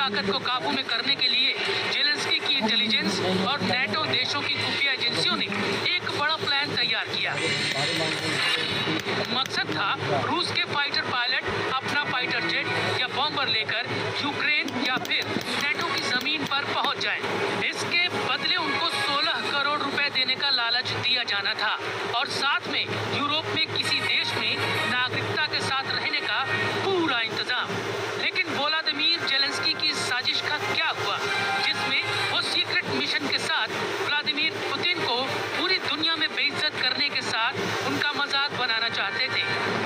ताकत को काबू में करने के लिए जेलेंस्की की इंटेलिजेंस और नेटो देशों की खुफिया एजेंसियों ने एक बड़ा प्लान तैयार किया। मकसद था रूस के फाइटर पायलट अपना फाइटर जेट या बॉम्बर लेकर यूक्रेन या फिर नेटो की जमीन पर पहुंच जाएं। इसके बदले उनको 16 करोड़ रुपए देने का लालच दिया जाना था और साथ में यूरोप में किसी देश में नागरिकता के साथ रहने का पूरा इंतजाम। लेकिन व्लादिमीर जेलेंस्की की साजिश का क्या हुआ, जिसमें वो सीक्रेट मिशन के साथ व्लादिमीर पुतिन को पूरी दुनिया में बेइज्जत करने के साथ उनका मजाक बनाना चाहते थे।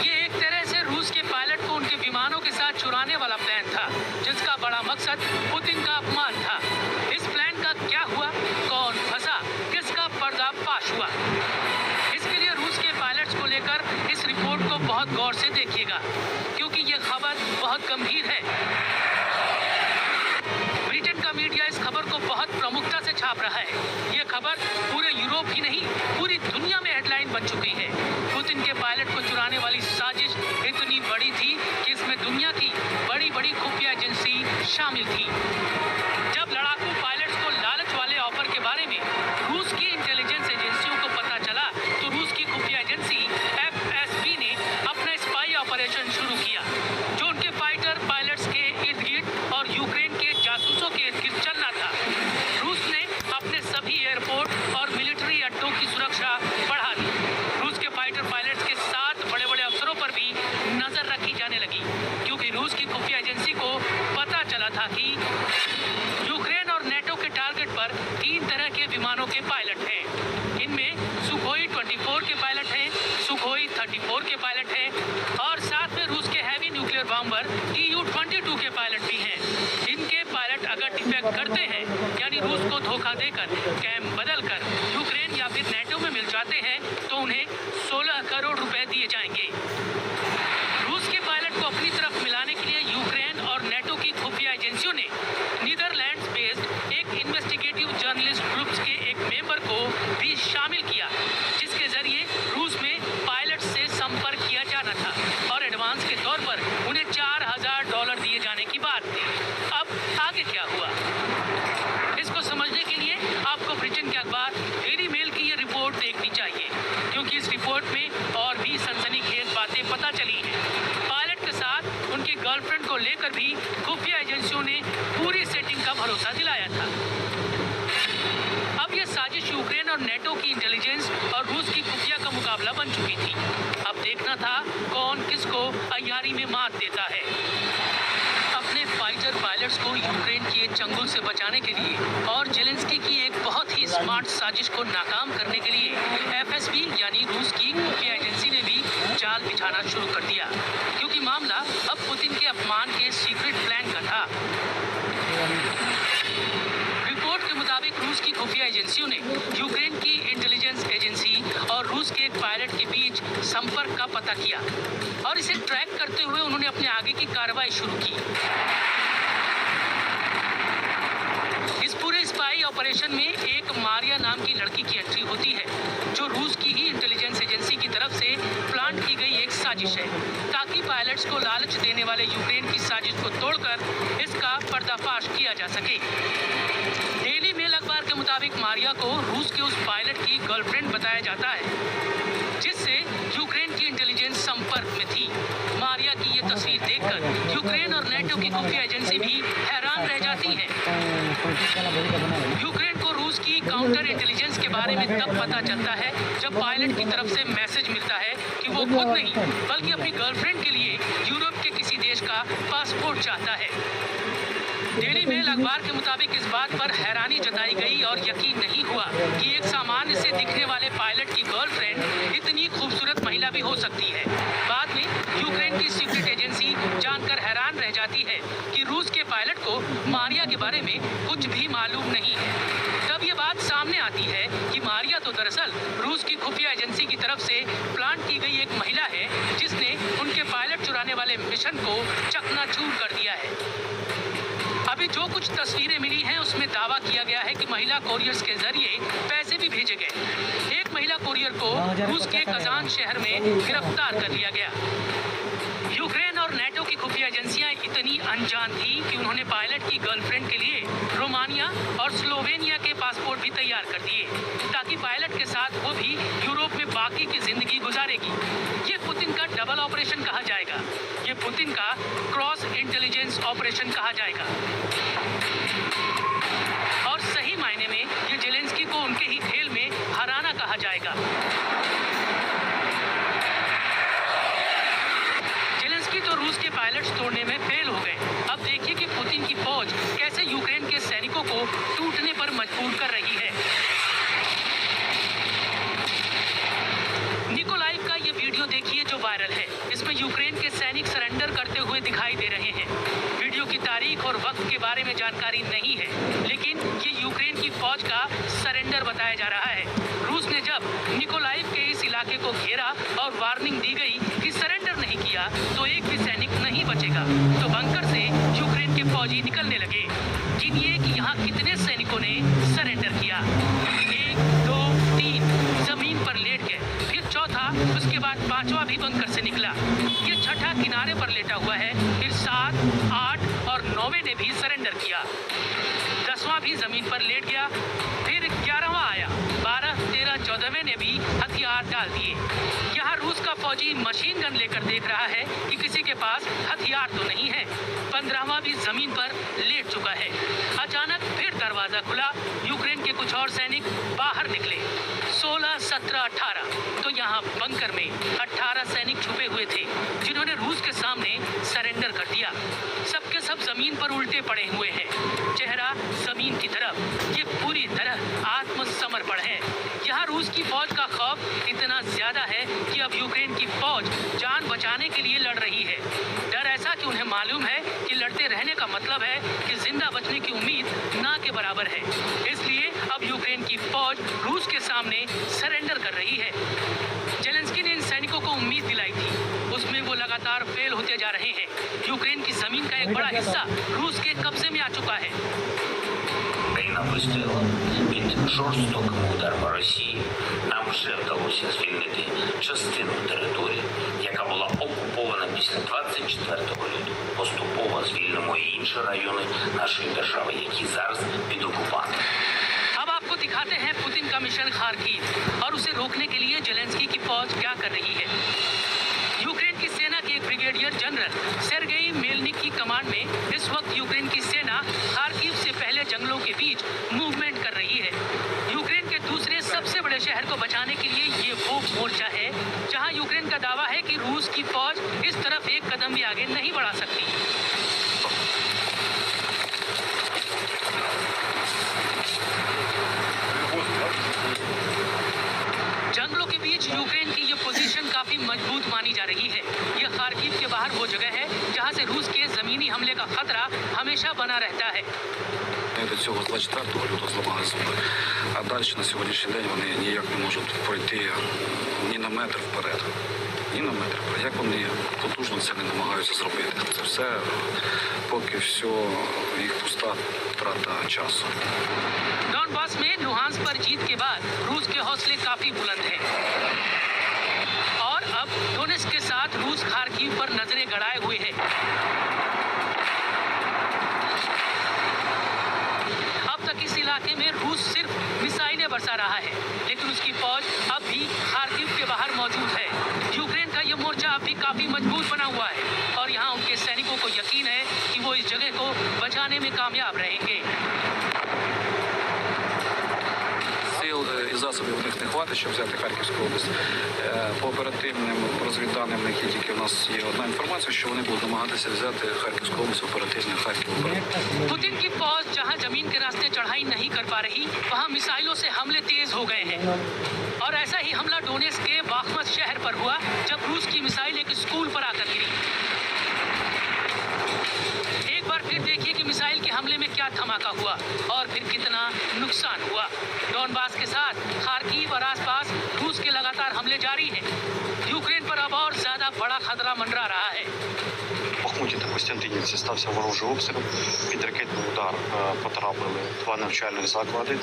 ये एक तरह से रूस के पायलट को उनके विमानों के साथ चुराने वाला प्लान था, जिसका बड़ा मकसद पुतिन का अपमान था। इस प्लान का क्या हुआ, कौन फंसा, किसका पर्दाफाश हुआ, इसके लिए रूस के पायलट्स को लेकर इस रिपोर्ट को बहुत गौर से देखिएगा, क्योंकि ये खबर बहुत गंभीर है। ब्रिटेन का मीडिया इस खबर को बहुत प्रमुखता से छाप रहा है। ये खबर पूरे यूरोप ही नहीं, पूरी दुनिया में हेडलाइन बन चुकी है। पुतिन के पायलट को चुराने वाली साजिश इतनी बड़ी थी कि इसमें दुनिया की बड़ी-बड़ी खुफिया एजेंसी शामिल थी। जब लड़ाकू पायलट्स को लालच वाले ऑफर के बारे में रूस की इंटेलिजेंस एजेंसियों को पता चला, तो रूस की खुफिया एजेंसी FSB ने अपना स्पाई ऑपरेशन शुरू किया, जो उनके फाइटर पायलट्स के इर्द-गिर्द और यूक्रेन के जासूसों के इर्द-गिर्द चलना था। रूस ने अपने सभी एयरपोर्ट और मिलिट्री अड्डों की सुरक्षा बढ़ा दी। रूस के फाइटर पायलट्स के साथ बड़े-बड़े अफसरों पर भी नजर रखी जाने लगी, क्योंकि रूस की खुफिया एजेंसी को पता चला था कि यूक्रेन और नेटो के टारगेट पर 3 तरह के विमानों के पायलट हैं। इनमें सुखोई 24 के पायलट हैं, सुखोई 34 के पायलट हैं और साथ में रूस के हैवी न्यूक्लियर बॉम्बर Tu-22 के पायलट भी हैं। इनके पायलट अगर डिफेक्ट करते हैं, यानी रूस को धोखा देकर कैंप बदलकर यूक्रेन या फिर नेटो में मिल जाते हैं, तो उन्हें 16 करोड़ रुपए दिए जाएंगे। रूस के पायलट को अपनी तरफ मिलाने के लिए यूक्रेन और नेटो की खुफिया एजेंसियों ने नीदरलैंड्स बेस्ड एक इन्वेस्टिगेटिव जर्नलिस्ट ग्रुप्स के एक मेंबर को भी शामिल किया, जिसके जरिए रूस में पायलट से संपर्क किया जाना था और एडवांस के तौर पर उन्हें $4000 दिए जाने की बात थी। अब आगे क्या हुआ, इसको समझने के लिए आपको ब्रिटेन के अखबार डेली मेल की ये रिपोर्ट देखनी चाहिए, क्योंकि इस रिपोर्ट में और भी सनसनीखेज बातें पता चली हैं। पायलट के साथ उनकी गर्लफ्रेंड को लेकर भी खुफिया एजेंसियों ने पूरी सेटिंग का भरोसा दिलाया था। अब यह साजिश यूक्रेन और नेटो की इंटेलिजेंस और रूस की खुफिया का मुकाबला बन चुकी थी। अब देखना था कौन किसको अय्यारी में मात देता है। अपने फाइटर पायलट्स को यूक्रेन के चंगुल से बचाने के लिए और जेलेंस्की की एक बहुत ही स्मार्ट साजिश को नाकाम करने के लिए FSB यानी रूस की खुफिया एजेंसी ने भी जाल बिछाना शुरू कर दिया, क्योंकि मामला अब पुतिन के अपमान के सीक्रेट प्लान का था। रिपोर्ट के मुताबिक रूस की खुफिया एजेंसियों ने यूक्रेन की इंटेलिजेंस एजेंसी और रूस के एक पायलट के बीच संपर्क का पता किया और इसे ट्रैक करते हुए उन्होंने अपने आगे की कार्रवाई शुरू की। इस पूरे स्पाई ऑपरेशन में एक मारिया नाम की लड़की की एंट्री होती है, जो रूस की ही इंटेलिजेंस एजेंसी की तरफ से प्लान की गई एक साजिश है, ताकि पायलट्स को लालच देने वाले यूक्रेन की साजिश को तोड़कर इसका पर्दाफाश किया जा सके। डेली मेल अखबार के मुताबिक मारिया को रूस के उस पायलट की गर्लफ्रेंड बताया जाता है, जिससे यूक्रेन की इंटेलिजेंस संपर्क में थी। मारिया की ये तस्वीर देखकर यूक्रेन और नेटो की खुफिया एजेंसी भी हैरान रह जाती है। यूक्रेन को रूस की काउंटर इंटेलिजेंस के बारे में तब पता चलता है जब पायलट की तरफ से मैसेज मिलता है कि वो खुद नहीं बल्कि अपनी गर्लफ्रेंड के लिए यूरोप के किसी देश का पासपोर्ट चाहता है। डेली मेल अखबार के मुताबिक इस बात पर हैरानी जताई गई और यकीन नहीं हुआ कि एक सामान्य से दिखने वाले पायलट की गर्लफ्रेंड इतनी खूबसूरत महिला भी हो सकती है। बाद में यूक्रेन की सीक्रेट एजेंसी जानकर हैरान रह जाती है कि रूस के पायलट को मारिया के बारे में कुछ भी मालूम नहीं है। तब ये बात सामने आती है कि मारिया तो दरअसल रूस की खुफिया एजेंसी की तरफ से प्लान की गई एक महिला है, जिसने उनके पायलट चुराने वाले मिशन को चकनाचूर कर दिया है। अभी जो कुछ तस्वीरें मिली हैं उसमें दावा किया गया है कि महिला कोरियर्स के जरिए पैसे भी भेजे गए। एक महिला कोरियर को रूस के कजान शहर में गिरफ्तार कर लिया गया। यूक्रेन और नाटो की खुफिया एजेंसियां इतनी अनजान थी कि उन्होंने पायलट की गर्लफ्रेंड के लिए रोमानिया और स्लोवेनिया के पासपोर्ट भी तैयार कर दिए ताकि पायलट के साथ वो भी यूरोप में बाकी की जिंदगी गुजारेगी। ये पुतिन का डबल ऑपरेशन कहा जाएगा। ये पुतिन का क्रॉस इंटेलिजेंस ऑपरेशन कहा जाएगा और सही मायने में ये जेलेंस्की को उनके ही खेल में हराना कहा जाएगा। जेलेंस्की तो रूस के पायलट्स तोड़ने में फेल हो गए। अब देखिए कि पुतिन की फौज कैसे यूक्रेन के सैनिकों को टूटने पर मजबूर कर रही है। निकोलाइव का ये वीडियो देखिए जो वायरल है। इसमें यूक्रेन के सैनिक सरेंडर करते हुए दिखाई दे रहे हैं। वीडियो की तारीख और वक्त के बारे में जानकारी नहीं है, लेकिन ये यूक्रेन की फौज का सरेंडर बताया जा रहा है। रूस ने जब निकोलाइव के इस इलाके को घेरा और वार्निंग दी गई कि सरेंडर नहीं किया तो एक भी सैनिक नहीं बचेगा, तो बंकर से यूक्रेन के फौजी निकलने लगे। गिनिए कि यहाँ कितने सैनिकों ने सरेंडर किया। 1, 2, 3 जमीन पर लेट गए, फिर चौथा, उसके बाद पांचवा भी बंकर से निकला। ये छठा किनारे पर लेटा हुआ है, फिर 7, 8 और 9वें ने भी सरेंडर किया। 10वां भी जमीन पर लेट गया, फिर 11वां आया। 12, 13, 14वें ने भी हथियार डाल दिए। यहाँ रूस का फौजी मशीन गन लेकर देख रहा है कि किसी के पास हथियार तो नहीं है। 15वां भी जमीन पर लेट चुका है। अचानक फिर दरवाजा खुला, यूक्रेन के कुछ और सैनिक बाहर निकले। 16, 17, 18 तो यहाँ बंकर में 18 सैनिक छुपे हुए थे जिन्होंने रूस के सामने सरेंडर कर दिया। सबके सब जमीन पर उल्टे पड़े हुए हैं, चेहरा जमीन की तरफ। ये पूरी तरह आत्मसमर्पण है। यहाँ रूस की फौज का खौफ इतना ज्यादा है कि अब यूक्रेन की फौज जान बचाने के लिए लड़ रही है। डर ऐसा कि उन्हें मालूम है कि लड़ते रहने का मतलब है कि जिंदा बचने की उम्मीद ना के बराबर है। इसलिए अब यूक्रेन की फौज रूस के सामने सरेंडर कर रही है। जेलेंस्की ने इन सैनिकों को उम्मीद दिलाई थी, उसमें वो लगातार फेल होते जा रहे हैं। यूक्रेन की जमीन का एक बड़ा हिस्सा रूस के कब्जे में आ चुका है। Україна вистояла під жорстоким ударом Росії. Нам вже вдалося звільнити частину території, яка була окупована після 24 лютого. Поступово звільнимо і інші райони нашої держави, які зараз під окупантом. अब आपको दिखाते हैं पुतिन का मिशन खार्किव और उसे रोकने के लिए जेलेंस्की की फौज क्या कर रही है। यूक्रेन की सेना के एक ब्रिगेडियर जनरल सेर्गेई मेलनिक की कमांड में इस वक्त यूक्रेन की सेना खार्किव से पहले जंगलों के बीच मूवमेंट कर रही है। यूक्रेन के दूसरे सबसे बड़े शहर को बचाने के लिए ये वो मोर्चा है जहां यूक्रेन का दावा है कि रूस की फौज इस तरफ एक कदम भी आगे नहीं बढ़ा सकती। जंगलों के बीच यूक्रेन की ये पोजीशन काफी मजबूत मानी जा रही है। ये खार्किव के बाहर वो जगह है जहां से रूस के जमीनी हमले का खतरा हमेशा बना रहता है। До цього з 24 лютого зламали зуби, а далі на сьогоднішній день вони ніяк не можуть пройти ні на метр вперед. Ні на метр вперед. Як вони потужно це не намагаються зробити? Це все поки все їх пуста втрата часу. डॉनबास में लुहांस पर जीत के बाद रूस के हौसले काफी बुलंद हैं और अब डोनेट्स्क के साथ रूस खार्किव पर नजरें गड़ाए हुए है। अब तक इस इलाके में रूस सिर्फ मिसाइलें बरसा रहा है, लेकिन उसकी फौज अब भी खार्किव के बाहर मौजूद है। यूक्रेन का यह मोर्चा अब भी काफी मजबूत बना हुआ है और यहाँ उनके सैनिकों को यकीन है कि वो इस जगह को बचाने में कामयाब रहेंगे। Сил і засобів у них не хватить, щоб взяти Харківську область. По оперативним розвідданим, на які тільки у нас є одна інформація, що вони будуть намагатися взяти Харківську область оперативно, Харків оперативно. पुतिन की फौज जहां जमीन के रास्ते चढ़ाई नहीं कर पा रही, वहां मिसाइलों से हमले तेज हो गए हैं और ऐसा ही हमला डोनेट्स्क के बाखमत शहर पर हुआ जब रूस की मिसाइल एक स्कूल पर आकर गिरी। एक बार फिर देखिए कि मिसाइल के हमले में क्या धमाका हुआ और फिर कितना नुकसान हुआ। डॉनबास के साथ खार्किव और आसपास रूस के लगातार हमले जारी हैं। यूक्रेन पर अब और ज्यादा बड़ा खतरा मंडरा रहा है। В Бахмуте, допустим, Костянтинівці стався ворожий обстріл. Під ракетний удар потрапили 2 навчальних заклади.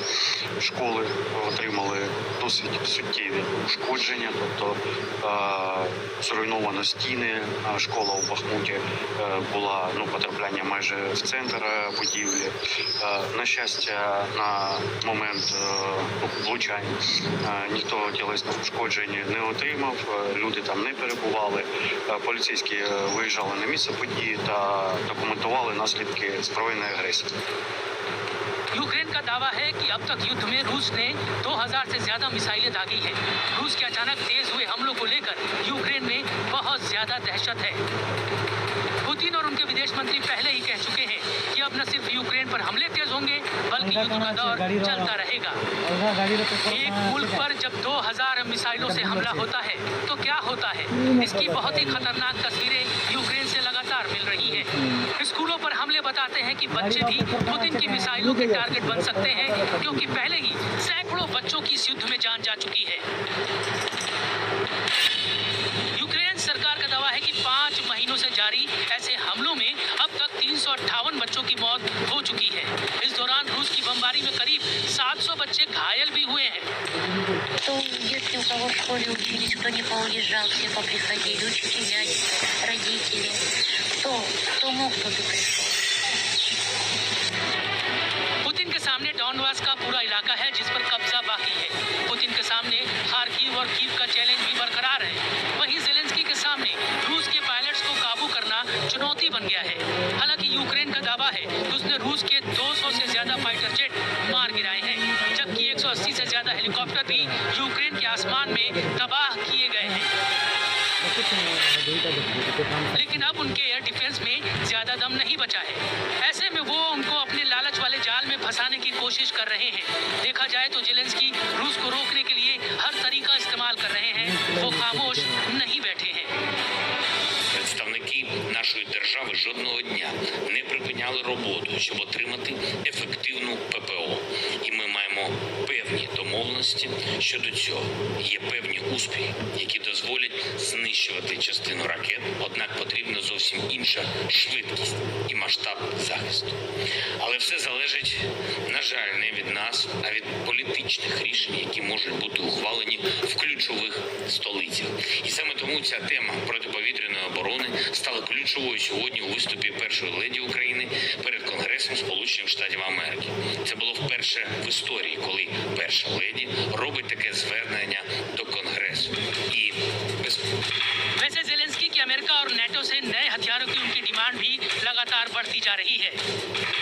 Школи отримали досить суттєві ушкодження, тобто зруйновано стіни. Школа у Бахмуті була потрапляння майже в центр будівлі. На щастя, на момент влучань ніхто тілесних ушкоджень не отримав, люди там не перебували. Поліцейські виїжджали на місце події та документували наслідки збройної агресії. यूक्रेन का दावा है कि अब तक युद्ध में रूस ने 2000 से ज्यादा मिसाइलें दागी हैं। रूस के अचानक तेज हुए हमलों को लेकर यूक्रेन में बहुत ज्यादा दहशत है। पुतिन और उनके विदेश मंत्री पहले ही कह चुके हैं कि अब न सिर्फ यूक्रेन पर हमले तेज होंगे बल्कि युद्ध का दौर चलता रहेगा। एक मुल्क पर जब 2000 मिसाइलों से हमला होता है तो क्या होता है, इसकी बहुत ही खतरनाक तस्वीरें यूक्रेन से लगातार मिल रही हैं। स्कूलों पर हमले बताते हैं कि बच्चे भी पुतिन की मिसाइलों के टारगेट बन सकते हैं, क्योंकि पहले ही सैकड़ों बच्चों की इस युद्ध में जान जा चुकी है। यूक्रेन सरकार का दावा है कि 5 महीनों से जारी ऐसे हमलों में अब तक 358 बच्चों की मौत हो चुकी है। इस दौरान रूस की बमबारी में करीब 700 बच्चे घायल भी हुए हैं। То, если у кого в школе учились, кто не поуезжал, все поприходили, учителя, родители, кто мог, тот и пришел. पुतिन के सामने डॉनबास का पूरा इलाका है जिस पर कब्जा बाकी है। पुतिन के सामने खार्किव और कीव का चैलेंज भी बरकरार है। वहीं जेलेंस्की के सामने रूस के पायलट्स को काबू करना चुनौती बन गया है। हालांकि यूक्रेन का दावा है कि उसने रूस के 200 से ज्यादा फाइटर जेट मार गिराए हैं, जबकि 180 से ज्यादा हेलीकॉप्टर भी यूक्रेन के आसमान में तबाह किए गए हैं। लेकिन अब उनके एयर डिफेंस में ज्यादा दम नहीं बचा है। ऐसे में वो उनको अपने लालच वाले जाल में फंसाने की कोशिश कर रहे हैं। देखा जाए तो जेलेंस्की रूस को रोकने के लिए हर तरीका इस्तेमाल कर रहे हैं, वो खामोश नहीं बैठे हैं। Представники нашої держави жодного дня не припиняли роботу, щоб отримати ефективну ППО. І ми маємо певні домовленості щодо цього. Є певні успіхи, які дозволять знищувати частину ракет, однак потрібна зовсім інша швидкість і масштаб захисту. Але все залежить, на жаль, не від нас, а від політичних рішень, які можуть бути ухвалені в ключових столицях. І саме тому ця тема протиповітряної оборони стала ключовою сьогодні у виступі першої леді України перед Конгресом Сполучених Штатів Америки. Це було вперше в історії, коли перша леді робить таке звернення до Конгресу. І वैसे जेलेंस्की की अमेरिका और नेटो से नए हथियारों की उनकी डिमांड भी लगातार बढ़ती जा रही है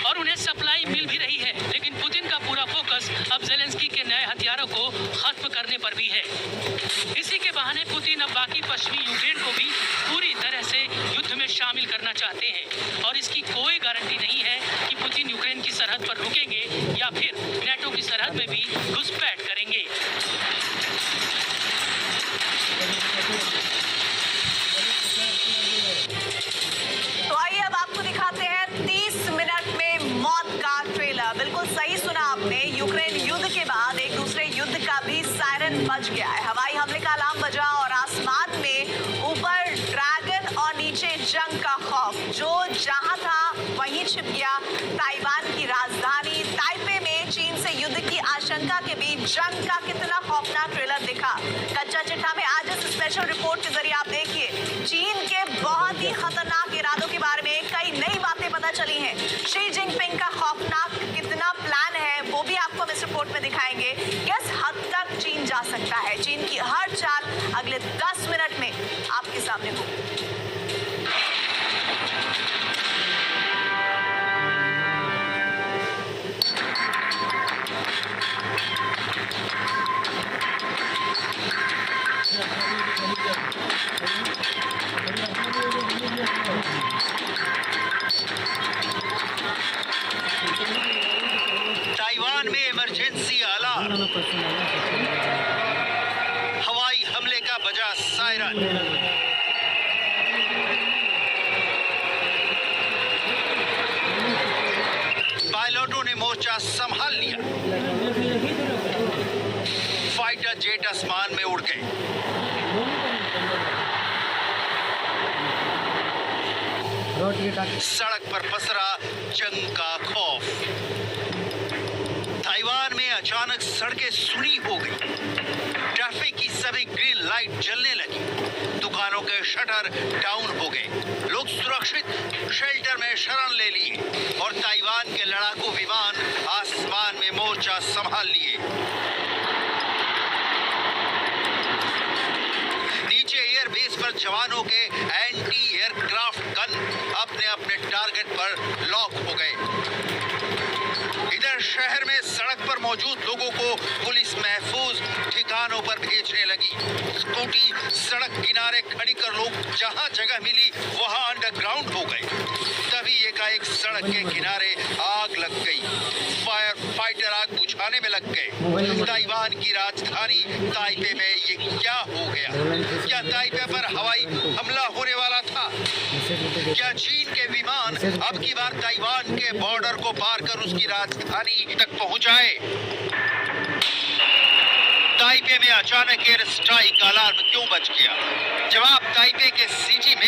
और उन्हें सप्लाई मिल भी रही है। लेकिन पुतिन का पूरा फोकस अब जेलेंस्की के नए हथियारों को खत्म करने पर भी है। इसी के बहाने पुतिन अब बाकी पश्चिमी यूक्रेन को भी पूरी तरह से युद्ध में शामिल करना चाहते हैं और इसकी कोई गारंटी नहीं है कि पुतिन यूक्रेन की सरहद पर रुकेंगे या फिर नेटो की सरहद में भी घुसपैठ करेंगे। तो आइए अब आपको दिखाते हैं 30 मिनट में मौत का ट्रेलर। बिल्कुल सही सुना आपने, यूक्रेन युद्ध के बाद एक दूसरे युद्ध का भी सायरन बज गया है। हवाई हमले का अलार्म बजा और आसमान में ऊपर ड्रैगन और नीचे जंग का खौफ। जो जहां था वहीं छिप गया। ताइवान की राजधानी ताइपे में चीन से युद्ध की आशंका के बीच जंग का कितना खौफनाक ट्रेलर दिखा। कच्चा चिट्ठा में आज इस स्पेशल रिपोर्ट के जरिए आप देखिए चीन के बहुत ही खतरनाक इरादों के बारे में कई नई बातें पता चली हैं। शी जिनपिंग का खौफनाक कितना प्लान है वो भी आपको हम इस रिपोर्ट में दिखाएंगे। किस हद तक चीन जा सकता है, चीन की हर चाल अगले 10 मिनट में आपके सामने होगी। ताइवान में इमरजेंसी अलार्म, हवाई हमले का बजा सायरन। पायलटों ने मोर्चा संभाल लिया। फाइटर जेट आसमान में उड़ गए। रोड सड़क पर पसरा जंग का खौफ। ताइवान में अचानक सड़कें सूनी हो गई, ट्रैफिक की सभी ग्रीन लाइट जलने लगी, दुकानों के शटर डाउन हो गए, लोग सुरक्षित शेल्टर में शरण ले लिए और ताइवान के लड़ाकू विमान आसमान में मोर्चा संभाल लिए। नीचे एयरबेस पर जवानों के एंटी एयरक्राफ्ट गन अपने अपने टारगेट पर लॉक हो गए। इधर शहर में सड़क पर मौजूद लोगों को पुलिस महफूज ठिकानों पर भेजने लगी। स्कूटी सड़क किनारे खड़ी कर लोग जहां जगह मिली वहां अंडरग्राउंड हो गए। तभी एकाएक सड़क के किनारे आग लग गई। फायर फाइटर आग बुझाने में लग गए। ताइवान की राजधानी ताइपे में ये क्या हो गया? क्या ताइपे पर हवाई हमला होने वाला था? क्या चीन के विमान अब की बार ताइवान के बॉर्डर को पार कर उसकी राजधानी तक पहुंच आए? ताइपे में अचानक एयर स्ट्राइक अलार्म क्यों बज गया? जवाब ताइपे के सीजी में